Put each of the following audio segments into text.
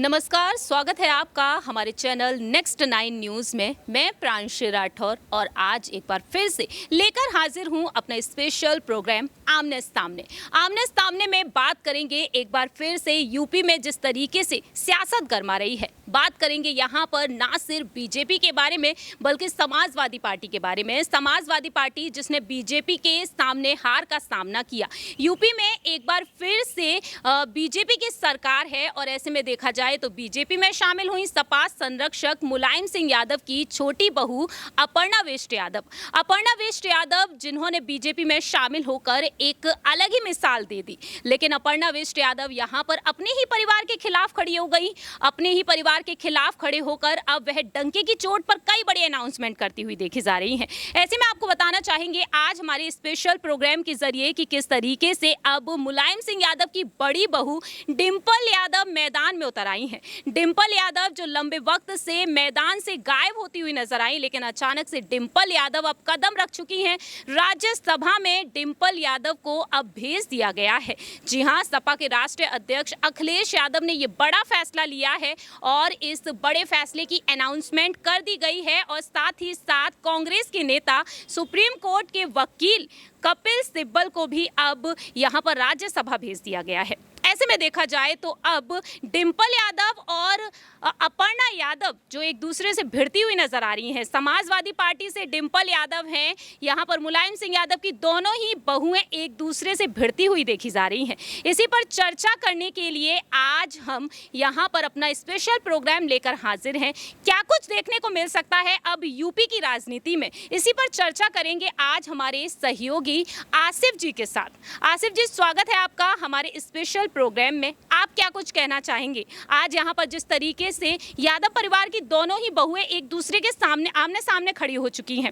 नमस्कार, स्वागत है आपका हमारे चैनल नेक्स्ट 9 न्यूज़ में। मैं प्रांशी राठौर और आज एक बार फिर से लेकर हाजिर हूं अपना स्पेशल प्रोग्राम आमने सामने। आमने सामने में बात करेंगे एक बार फिर से यूपी में जिस तरीके से सियासत गरमा रही है। बात करेंगे यहाँ पर ना सिर्फ बीजेपी के बारे में बल्कि समाजवादी पार्टी के बारे में। समाजवादी पार्टी जिसने बीजेपी के सामने हार का सामना किया। यूपी में एक बार फिर से बीजेपी की सरकार है और ऐसे में देखा जाए तो बीजेपी में शामिल हुई सपा संरक्षक मुलायम सिंह यादव की छोटी बहू अपर्णा वेस्ट यादव। अपर्णा वेस्ट यादव जिन्होंने बीजेपी में शामिल होकर एक अलग ही मिसाल दे दी, लेकिन अपर्णा वेस्ट यादव यहाँ पर अपने ही परिवार के खिलाफ खड़ी हो गई। अपने ही परिवार के खिलाफ खड़े होकर अब वह डंके की चोट पर कई बड़े अनाउंसमेंट करती हुई देखी जा रही हैं। ऐसे में आपको बताना चाहेंगे आज हमारे स्पेशल प्रोग्राम के जरिए कि किस तरीके से अब मुलायम सिंह यादव की बड़ी बहू डिंपल यादव मैदान में उतर आई हैं। डिंपल यादव जो लंबे वक्त से मैदान से गायब होती हुई नजर आई, लेकिन अचानक से डिंपल यादव अब कदम रख चुकी हैं। राज्यसभा में डिंपल यादव को अब भेज दिया गया है। जी हां, सपा के राष्ट्रीय अध्यक्ष अखिलेश यादव ने यह बड़ा फैसला लिया है और इस बड़े फैसले की अनाउंसमेंट कर दी गई है और साथ ही साथ कांग्रेस के नेता सुप्रीम कोर्ट के वकील कपिल सिब्बल को भी अब यहां पर राज्यसभा भेज दिया गया है। ऐसे में देखा जाए तो अब डिंपल यादव और अपर्णा यादव जो एक दूसरे से भिड़ती हुई नजर आ रही हैं। समाजवादी पार्टी से डिंपल यादव हैं, यहाँ पर मुलायम सिंह यादव की दोनों ही बहुएं एक दूसरे से भिड़ती हुई देखी जा रही हैं। इसी पर चर्चा करने के लिए आज हम यहाँ पर अपना स्पेशल प्रोग्राम लेकर हाजिर हैं। क्या कुछ देखने को मिल सकता है अब यूपी की राजनीति में, इसी पर चर्चा करेंगे आज हमारे सहयोगी आसिफ जी के साथ। आसिफ जी, स्वागत है आपका हमारे स्पेशल प्रोग्राम में। आप क्या कुछ कहना चाहेंगे आज यहाँ पर जिस तरीके से यादव परिवार की दोनों ही बहुएं एक दूसरे के सामने आमने सामने खड़ी हो चुकी हैं,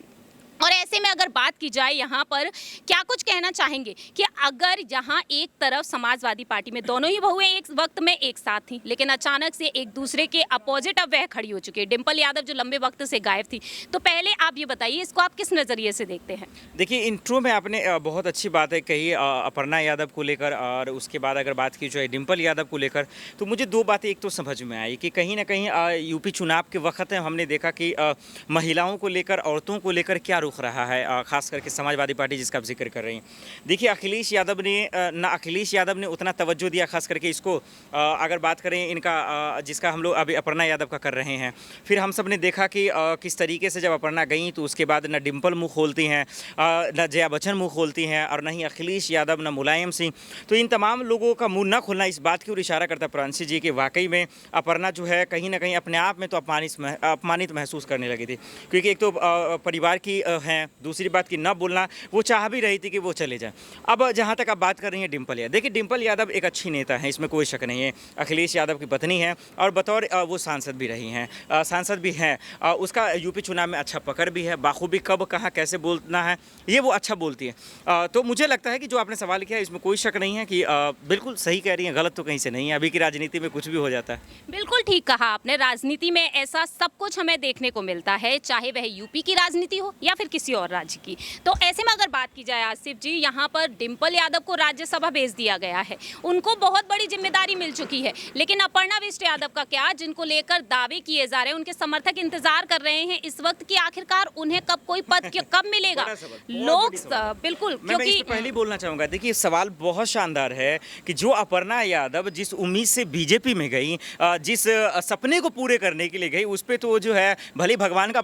और ऐसे में अगर बात की जाए यहाँ पर क्या कुछ कहना चाहेंगे कि अगर यहाँ एक तरफ समाजवादी पार्टी में दोनों ही बहुएं एक वक्त में एक साथ थी, लेकिन अचानक से एक दूसरे के अपोजिट अब वह खड़ी हो चुकी है। डिंपल यादव जो लंबे वक्त से गायब थी, तो पहले आप ये बताइए इसको आप किस नज़रिए से देखते हैं? देखिए, इंट्रो में आपने बहुत अच्छी बातें कही अपर्णा यादव को लेकर, और उसके बाद अगर बात की जाए डिंपल यादव को लेकर, तो मुझे दो बातें एक तो समझ में आई कि कहीं ना कहीं यूपी चुनाव के वक्त हमने देखा कि महिलाओं को लेकर, औरतों को लेकर क्या रुख रहा है, खास करके समाजवादी पार्टी जिसका आप जिक्र कर रही हैं। देखिए, अखिलेश यादव ने उतना तवज्जो दिया, खास करके इसको अगर बात करें इनका जिसका हम लोग अभी अपर्णा यादव का कर रहे हैं। फिर हम सब ने देखा कि किस तरीके से जब अपर्णा गई तो उसके बाद न डिंपल मुँह खोलती हैं, न जया बच्चन मुँह खोलती हैं, और न ही अखिलेश यादव, न मुलायम सिंह। तो इन तमाम लोगों का मुँह न खोलना इस बात की ओर इशारा करता है प्रांशी जी कि वाकई में अपर्णा जो है कहीं ना कहीं अपने आप में तो अपमानित महसूस करने लगी थी, क्योंकि एक तो परिवार की हैं, दूसरी बात कि न बोलना, वो चाह भी रही थी कि वो चले जाए। अब जहाँ तक आप बात कर रही हैं डिंपल यादव, देखिए डिंपल यादव एक अच्छी नेता है, इसमें कोई शक नहीं है। अखिलेश यादव की पत्नी है और बतौर वो सांसद भी रही हैं, सांसद भी हैं। उसका यूपी चुनाव में अच्छा पकड़ भी है, बाखूबी कब कहाँ कैसे बोलना है ये वो अच्छा बोलती है। तो मुझे लगता है कि जो आपने सवाल किया इसमें कोई शक नहीं है कि बिल्कुल सही कह रही हैं, गलत तो कहीं से नहीं है। अभी की राजनीति में कुछ भी हो जाता है। बिल्कुल ठीक कहा आपने। राजनीति में ऐसा सब कुछ हमें देखने को मिलता है, चाहे वह यूपी की राजनीति हो या फिर किसी और राज्य की। तो ऐसे में अगर बात की जाए आसिफ जी, यहाँ पर डिंपल यादव को राज्यसभा भेज दिया गया है, उनको बहुत बड़ी जिम्मेदारी मिल चुकी है, लेकिन अपर्णा वेस्ट यादव का क्या, जिनको लेकर दावे किए जा रहे हैं, उनके समर्थक इंतजार कर रहे हैं इस वक्त की आखिरकार उन्हें कब कोई पद कब मिलेगा। लोग बिल्कुल, क्योंकि पहले ही बोलना चाहूंगा, देखिए सवाल बहुत शानदार है कि जो अपर्णा यादव जिस उम्मीद से बीजेपी में गई, जिस सपने को पूरे करने के लिए गई, उस पर तो जो है भले भगवान का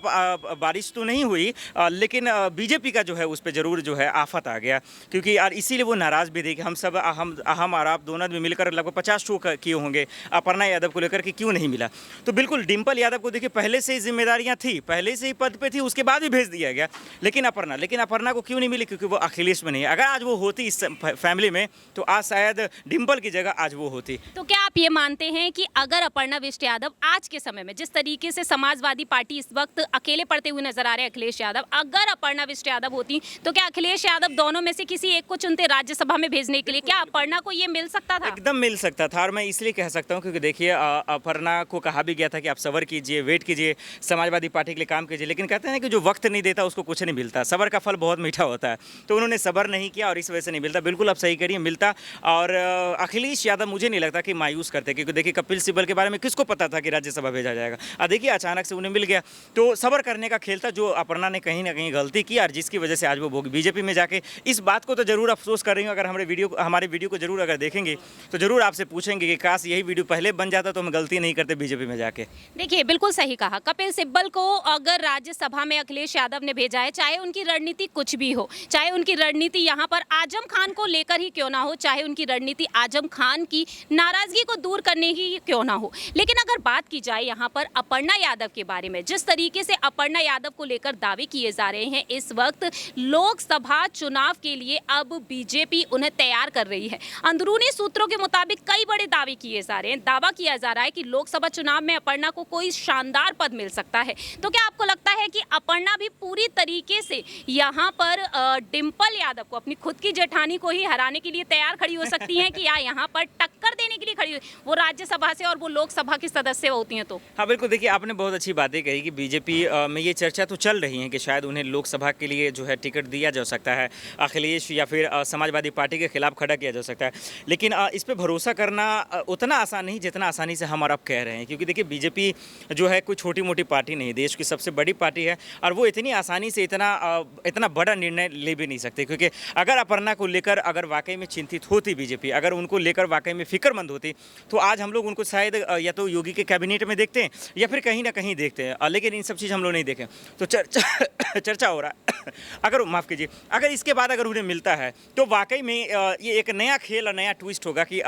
बारिश तो नहीं हुई, लेकिन बीजेपी का जो है उस पर जरूर जो है आफत आ गया, क्योंकि यार इसीलिए वो नाराज़ भी थे कि हम और आप दोनों भी मिलकर लगभग 50 शो किए होंगे अपर्णा यादव को लेकर कि क्यों नहीं मिला। तो बिल्कुल डिंपल यादव को देखिए पहले से ही जिम्मेदारियां थी, पहले से ही पद पे थी, उसके बाद भी भेज दिया गया। लेकिन अपर्णा को क्यों नहीं मिली? क्योंकि वो अखिलेश में नहीं है। अगर आज वो होती इस फैमिली में तो आज शायद डिंपल की जगह आज वो होती। तो क्या आप ये मानते हैं कि अगर अपर्णा वेस्ट यादव आज के समय में जिस तरीके से समाजवादी पार्टी इस वक्त अकेले पड़ते हुए नजर आ रहे हैं अखिलेश यादव, अगर अपर्णा बिष्ट यादव होती तो क्या अखिलेश यादव दोनों में से किसी एक को चुनते राज्यसभा में भेजने के लिए? क्या अपर्णा को ये मिल सकता था? एकदम मिल सकता था, और मैं इसलिए कह सकता हूँ क्योंकि देखिए अपर्णा को कहा भी गया था कि आप सब्र कीजिए, वेट कीजिए, समाजवादी पार्टी के लिए काम कीजिए, लेकिन कहते हैं ना कि जो वक्त नहीं देता उसको कुछ नहीं मिलता, सब्र का फल बहुत मीठा होता है। तो उन्होंने सब्र नहीं किया और इस वजह से नहीं मिलता। बिल्कुल आप सही करिए, मिलता। और अखिलेश यादव मुझे नहीं लगता कि मायूस करते, क्योंकि देखिए कपिल सिब्बल के बारे में किसको पता था कि राज्यसभा भेजा जाएगा। देखिए अचानक से उन्हें मिल गया, तो सब्र करने का खेल था। जो अपर्णा ने कहीं ना कहीं गलती की और जिसकी वजह से आज वो बीजेपी में जाके इस बात को तो जरूर अफसोस कर रही हूँ। अगर हमारे वीडियो को जरूर अगर देखेंगे तो जरूर आपसे पूछेंगे कि काश यही वीडियो पहले बन जाता तो हम गलती नहीं करते बीजेपी में जाके। देखिए बिल्कुल सही कहा, कपिल सिब्बल को अगर राज्यसभा में अखिलेश यादव ने भेजा है, चाहे उनकी रणनीति कुछ भी हो, चाहे उनकी रणनीति यहाँ पर आजम खान को लेकर ही क्यों ना हो, चाहे उनकी रणनीति आजम खान की नाराजगी को दूर करने की क्यों ना हो, लेकिन अगर बात की जाए यहाँ पर अपर्णा यादव के बारे में, जिस तरीके से अपर्णा यादव को लेकर दावे किए जा रहे हैं, इस वक्त लोकसभा चुनाव के लिए अब बीजेपी उन्हें तैयार कर रही है। अंदरूनी सूत्रों के मुताबिक कई बड़े दावे किए जा रहे हैं। दावा किया जा रहा है कि लोकसभा चुनाव में अपर्णा को कोई शानदार पद मिल सकता है। तो क्या आपको लगता है कि अपर्णा भी पूरी तरीके से यहाँ पर डिंपल यादव को, अपनी खुद की जेठानी को ही हराने के लिए तैयार खड़ी हो सकती हैं कि या यहाँ पर टक्कर देने के लिए खड़ी हो, वो राज्यसभा से और वो लोकसभा की सदस्य होती हैं? तो हाँ बिल्कुल, देखिए आपने बहुत अच्छी बातें कही कि बीजेपी में ये चर्चा तो चल रही है कि शायद उन्हें लोकसभा के लिए जो है टिकट दिया जा सकता है, अखिलेश या फिर समाजवादी पार्टी के खिलाफ खड़ा किया जा सकता है। लेकिन इस पे भरोसा करना उतना आसान नहीं जितना आसानी से हम और अब कह रहे हैं, क्योंकि देखिए बीजेपी जो है कोई छोटी मोटी पार्टी नहीं, देश की सबसे बड़ी पार्टी है, और वो इतनी आसानी से इतना बड़ा निर्णय ले भी नहीं सकते। क्योंकि अगर अपर्णा को लेकर अगर वाकई में चिंतित होती बीजेपी, अगर उनको लेकर वाकई में फिक्रमंद होती, तो आज हम लोग उनको शायद या तो योगी के कैबिनेट में देखते हैं या फिर कहीं ना कहीं देखते हैं। लेकिन इन सब चीज़ हम लोग नहीं देखें, तो चर्चा हो रहा है अगर माफ़ कीजिए, अगर इसके बाद अगर उन्हें मिलता है तो वाकई में ये एक नया खेल और नया ट्विस्ट होगा कि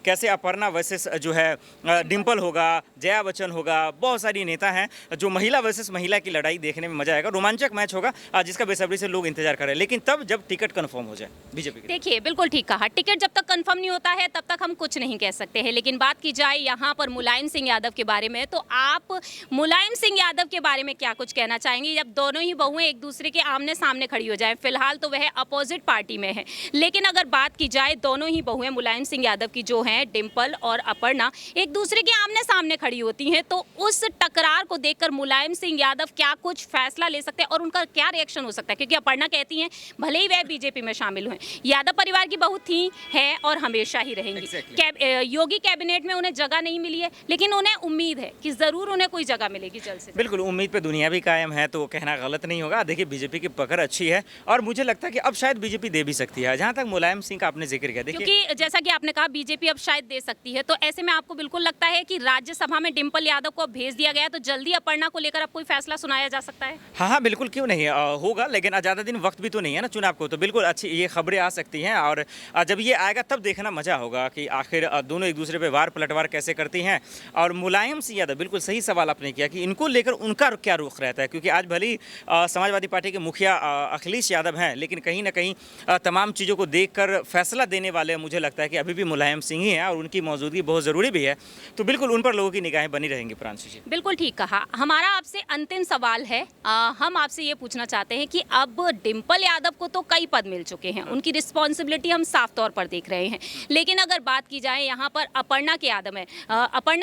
कैसे अपर्णा वर्सेस जो है डिंपल होगा, जया बच्चन होगा, बहुत सारी नेता हैं, जो महिला वर्सेस महिला की लड़ाई देखने में मजा आएगा, रोमांचक मैच होगा, जिसका बेसब्री से लोग इंतजार कर रहे हैं। लेकिन तब जब टिकट कंफर्म हो जाए बीजेपी की। देखिए बिल्कुल ठीक कहा, टिकट जब तक कंफर्म नहीं होता है तब तक हम कुछ नहीं कह सकते हैं। लेकिन बात की जाए यहाँ पर मुलायम सिंह यादव के बारे में, तो आप मुलायम सिंह यादव के बारे में क्या कुछ कहना चाहेंगे जब दोनों ही बहुएं एक दूसरे के आमने सामने खड़ी हो जाए? फिलहाल तो वह अपोजिट पार्टी में है, लेकिन अगर बात की जाए दोनों ही बहुएं मुलायम सिंह यादव की जो हैं, डिंपल और अपर्णा, एक दूसरे के आमने सामने खड़ी होती हैं, तो उस टकरार को देखकर मुलायम सिंह यादव क्या कुछ फैसला ले सकते हैं और उनका क्या रिएक्शन हो सकता है? क्योंकि अपर्णा कहती हैं भले ही वह बीजेपी में शामिल हुए, यादव परिवार की बहू थी, है और हमेशा ही रहेंगी। योगी कैबिनेट में उन्हें जगह नहीं मिली है, लेकिन उन्हें उम्मीद है कि जरूर उन्हें कोई जगह मिलेगी जल्द से। बिल्कुल, उम्मीद पे दुनिया भी कायम है, तो कहना गलत नहीं होगा। देखिए बीजेपी की पकड़ अच्छी है और मुझे लगता है कि अब शायद बीजेपी दे भी सकती है। जहाँ तक मुलायम सिंह का आपने जिक्र किया, देखिए क्योंकि जैसा कि आपने कहा बीजेपी अब शायद दे सकती है, तो ऐसे में आपको बिल्कुल लगता है कि राज्यसभा में डिंपल यादव को भेज दिया गया तो जल्दी अपर्णा को लेकर अब कोई फैसला सुनाया जा सकता है? हाँ, बिल्कुल, क्यों नहीं होगा, लेकिन ज़्यादा दिन वक्त भी तो नहीं है ना चुनाव को, तो बिल्कुल अच्छी ये खबरें आ सकती हैं। और जब ये आएगा तब देखना मजा होगा कि आखिर दोनों एक दूसरे पे वार पलटवार कैसे करती हैं। और मुलायम सिंह यादव, बिल्कुल सही सवाल आपने किया कि इनको लेकर उनका क्या रुख रहता है, क्योंकि आज भले ही समाजवादी पार्टी के मुखिया अखिलेश यादव हैं, लेकिन कहीं ना कहीं तमाम चीज़ों को देखकर फैसला देने वाले मुझे लगता है कि अभी भी मुलायम सिंह ही हैं और उनकी मौजूदगी बहुत ज़रूरी भी है। तो बिल्कुल उन पर लोगों की निगाहें बनी रहेंगी। प्रांशु जी, बिल्कुल ठीक कहा। हमारा आपसे अंतिम सवाल है, हम आपसे ये पूछना चाहते हैं कि अब डिंपल यादव को तो कई पद मिल चुके हैं, उनकी रिस्पॉन्सिबिलिटी हम साफ तौर पर देख रहे हैं, लेकिन अगर बात की जाए यहाँ पर अपर्णा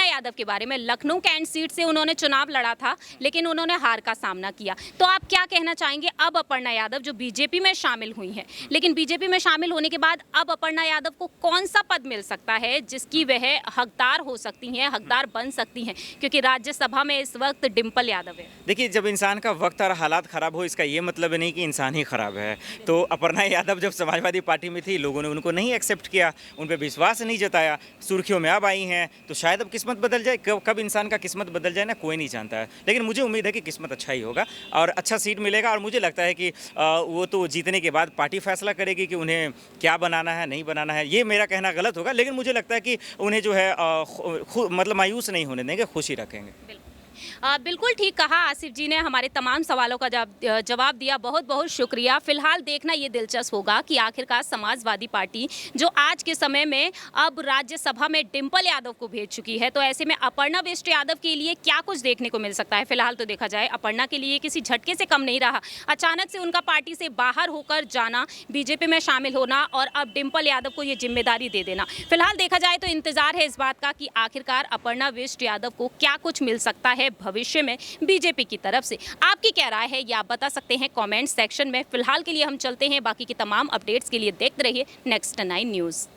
यादव के बारे में, लखनऊ कैंट सीट से उन्होंने चुनाव लड़ा था, लेकिन उन्होंने हार का सामना किया। तो आप क्या कहना चाहेंगे अब अपर्णा यादव जो बीजेपी में शामिल हुई हैं, लेकिन बीजेपी में शामिल होने के बाद अब अपर्णा यादव को कौन सा पद मिल सकता है जिसकी वह हकदार हो सकती हैं, हकदार बन सकती हैं, क्योंकि राज्यसभा में इस वक्त डिंपल यादव है? देखिए, जब इंसान का वक्त और हालात ख़राब हो, इसका ये मतलब नहीं कि इंसान ही ख़राब है। तो अपर्णा यादव जब समाजवादी पार्टी में थी, लोगों ने उनको नहीं एक्सेप्ट किया, उन पर विश्वास नहीं जताया, सुर्खियों में अब आई हैं, तो शायद अब किस्मत बदल जाए। कब इंसान का किस्मत बदल जाए ना, कोई नहीं जानता है, लेकिन मुझे उम्मीद है कि किस्मत अच्छा ही होगा और अच्छा सीट मिलेगा। और मुझे लगता है कि वो तो जीतने के बाद पार्टी फैसला करेगी कि उन्हें क्या बनाना है, नहीं बनाना है। ये मेरा कहना गलत होगा, लेकिन मुझे लगता है कि उन्हें जो है मतलब मायूस नहीं होने देंगे, खुशी रखेंगे। बिल्कुल ठीक कहा आसिफ जी ने, हमारे तमाम सवालों का जवाब दिया। बहुत बहुत शुक्रिया। फिलहाल देखना ये दिलचस्प होगा कि आखिरकार समाजवादी पार्टी जो आज के समय में अब राज्यसभा में डिंपल यादव को भेज चुकी है, तो ऐसे में अपर्णा बिष्ट यादव के लिए क्या कुछ देखने को मिल सकता है। फिलहाल तो देखा जाए अपर्णा के लिए किसी झटके से कम नहीं रहा। अचानक से उनका पार्टी से बाहर होकर जाना, बीजेपी में शामिल होना और अब डिंपल यादव को ये जिम्मेदारी दे देना। फिलहाल देखा जाए तो इंतजार है इस बात का कि आखिरकार अपर्णा बिष्ट यादव को क्या कुछ मिल सकता है भविष्य में बीजेपी की तरफ से। आपकी क्या राय है ये आप बता सकते हैं कमेंट सेक्शन में। फिलहाल के लिए हम चलते हैं, बाकी की तमाम अपडेट्स के लिए देखते रहिए नेक्स्ट 9 न्यूज़।